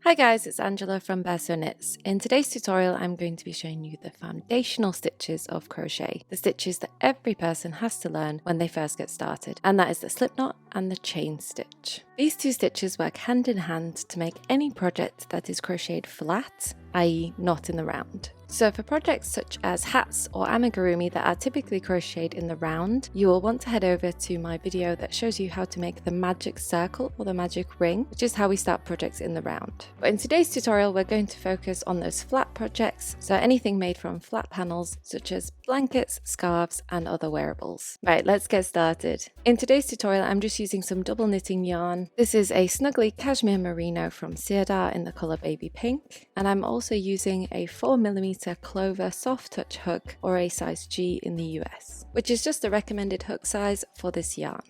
Hi guys, it's Angela from Bear Knits. In today's tutorial, I'm going to be showing you the foundational stitches of crochet, the stitches that every person has to learn when they first get started, and that is the slip knot and the chain stitch. These two stitches work hand in hand to make any project that is crocheted flat, i.e. not in the round. So for projects such as hats or amigurumi that are typically crocheted in the round, you will want to head over to my video that shows you how to make the magic circle or the magic ring, which is how we start projects in the round. But in today's tutorial, we're going to focus on those flat projects, so anything made from flat panels such as blankets, scarves, and other wearables. Right, let's get started. In today's tutorial, I'm just using some double knitting yarn. This is a Snuggly Cashmere Merino from Sirdar in the colour Baby Pink, and I'm also using a 4mm Clover soft touch hook, or a size G in the US, which is just the recommended hook size for this yarn.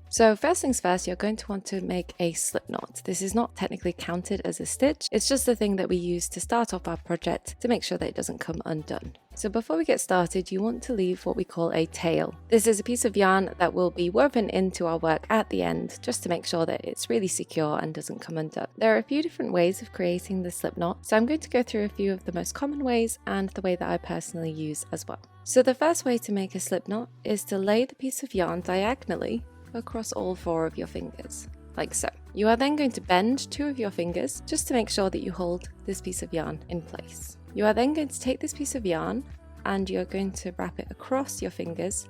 So first things first, you're going to want to make a slip knot. This is not technically counted as a stitch, it's just the thing that we use to start off our project to make sure that it doesn't come undone. So before we get started, you want to leave what we call a tail. This is a piece of yarn that will be woven into our work at the end, just to make sure that it's really secure and doesn't come undone. There are a few different ways of creating the slip knot, so I'm going to go through a few of the most common ways and the way that I personally use as well. So the first way to make a slip knot is to lay the piece of yarn diagonally across all 4 of your fingers, like so. You are then going to bend 2 of your fingers just to make sure that you hold this piece of yarn in place. You are then going to take this piece of yarn and you're going to wrap it across your fingers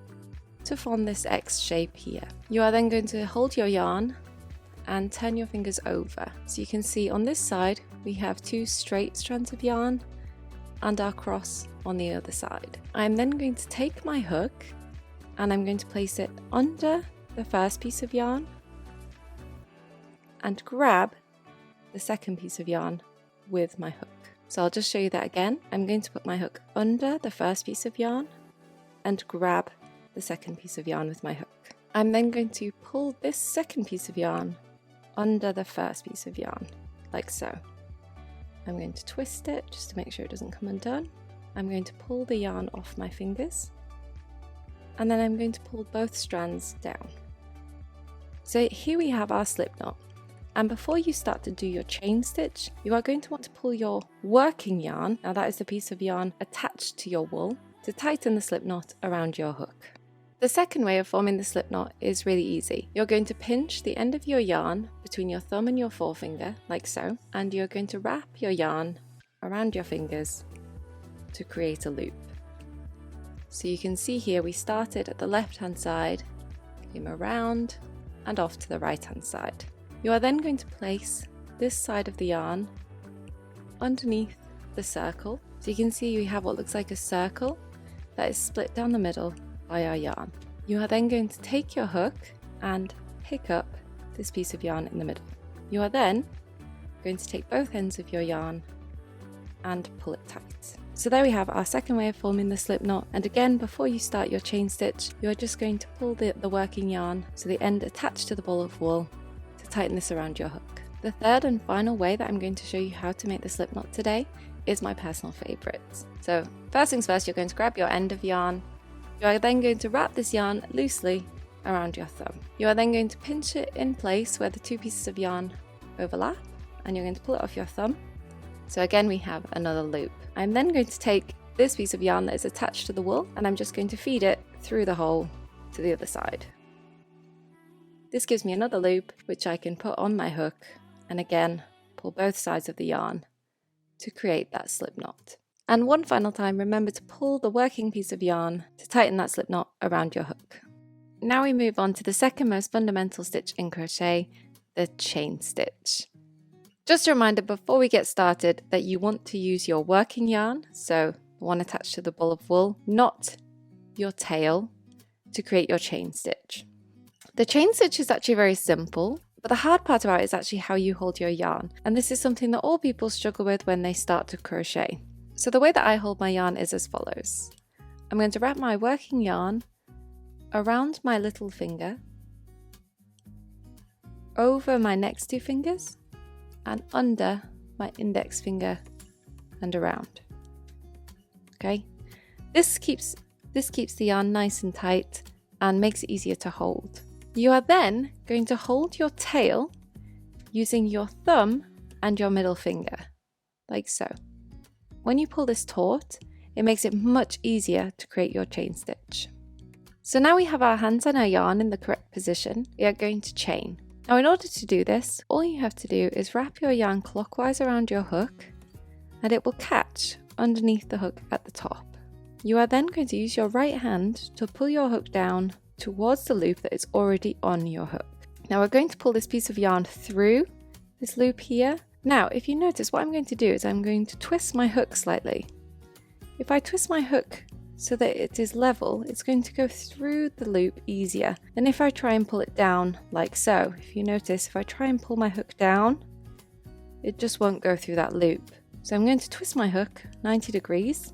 to form this X shape here. You are then going to hold your yarn and turn your fingers over. So you can see on this side we have 2 straight strands of yarn and our cross on the other side. I'm then going to take my hook and I'm going to place it under the first piece of yarn and grab the second piece of yarn with my hook. So I'll just show you that again. I'm going to put my hook under the first piece of yarn and grab the second piece of yarn with my hook. I'm then going to pull this second piece of yarn under the first piece of yarn, like so. I'm going to twist it just to make sure it doesn't come undone. I'm going to pull the yarn off my fingers and then I'm going to pull both strands down. So here we have our slip knot, and before you start to do your chain stitch, you are going to want to pull your working yarn, now that is the piece of yarn attached to your wool, to tighten the slip knot around your hook. The second way of forming the slip knot is really easy. You're going to pinch the end of your yarn between your thumb and your forefinger, like so, and you're going to wrap your yarn around your fingers to create a loop. So you can see here we started at the left hand side, came around, and off to the right hand side. You are then going to place this side of the yarn underneath the circle. So you can see we have what looks like a circle that is split down the middle by our yarn. You are then going to take your hook and pick up this piece of yarn in the middle. You are then going to take both ends of your yarn and pull it tight. So there we have our second way of forming the slip knot, and again, before you start your chain stitch, you are just going to pull the working yarn, so the end attached to the ball of wool, to tighten this around your hook. The third and final way that I'm going to show you how to make the slip knot today is my personal favourite. So first things first, you're going to grab your end of yarn. You are then going to wrap this yarn loosely around your thumb. You are then going to pinch it in place where the 2 pieces of yarn overlap, and you're going to pull it off your thumb. So again, we have another loop. I'm then going to take this piece of yarn that is attached to the wool and I'm just going to feed it through the hole to the other side. This gives me another loop which I can put on my hook and again pull both sides of the yarn to create that slip knot. And one final time, remember to pull the working piece of yarn to tighten that slip knot around your hook. Now we move on to the second most fundamental stitch in crochet, the chain stitch. Just a reminder before we get started that you want to use your working yarn, so the one attached to the ball of wool, not your tail, to create your chain stitch. The chain stitch is actually very simple, but the hard part about it is actually how you hold your yarn, and this is something that all people struggle with when they start to crochet. So the way that I hold my yarn is as follows. I'm going to wrap my working yarn around my little finger, over my next 2 fingers, and under my index finger and around. Okay, this keeps the yarn nice and tight and makes it easier to hold. You are then going to hold your tail using your thumb and your middle finger, like so. When you pull this taut, it makes it much easier to create your chain stitch. So now we have our hands and our yarn in the correct position, we are going to chain. Now in order to do this, all you have to do is wrap your yarn clockwise around your hook and it will catch underneath the hook at the top. You are then going to use your right hand to pull your hook down towards the loop that is already on your hook. Now we're going to pull this piece of yarn through this loop here. Now if you notice, what I'm going to do is I'm going to twist my hook slightly. If I twist my hook so that it is level, it's going to go through the loop easier than if I try and pull it down like so. If you notice, if I try and pull my hook down, it just won't go through that loop. So I'm going to twist my hook 90 degrees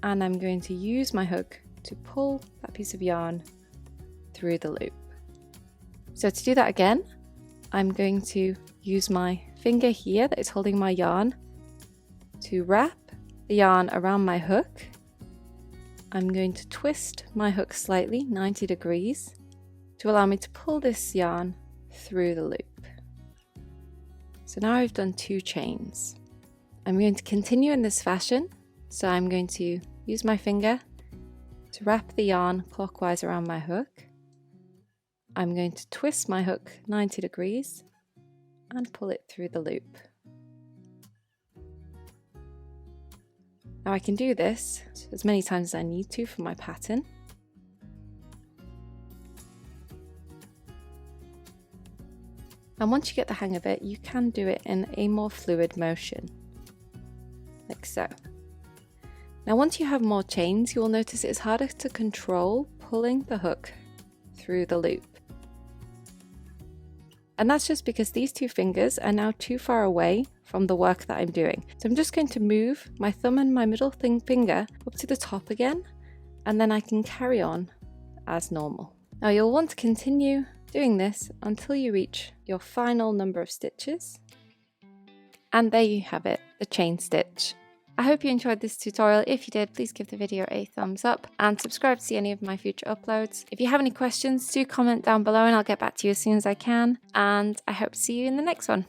and I'm going to use my hook to pull that piece of yarn through the loop. So to do that again, I'm going to use my finger here that is holding my yarn to wrap the yarn around my hook. I'm going to twist my hook slightly 90 degrees to allow me to pull this yarn through the loop. So now I've done 2 chains. I'm going to continue in this fashion, so I'm going to use my finger to wrap the yarn clockwise around my hook. I'm going to twist my hook 90 degrees and pull it through the loop. Now I can do this as many times as I need to for my pattern. And once you get the hang of it, you can do it in a more fluid motion, like so. Now once you have more chains, you will notice it's harder to control pulling the hook through the loop. And that's just because these 2 fingers are now too far away from the work that I'm doing. So I'm just going to move my thumb and my middle finger up to the top again, and then I can carry on as normal. Now you'll want to continue doing this until you reach your final number of stitches. And there you have it, the chain stitch. I hope you enjoyed this tutorial. If you did, please give the video a thumbs up and subscribe to see any of my future uploads. If you have any questions, do comment down below and I'll get back to you as soon as I can. And I hope to see you in the next one.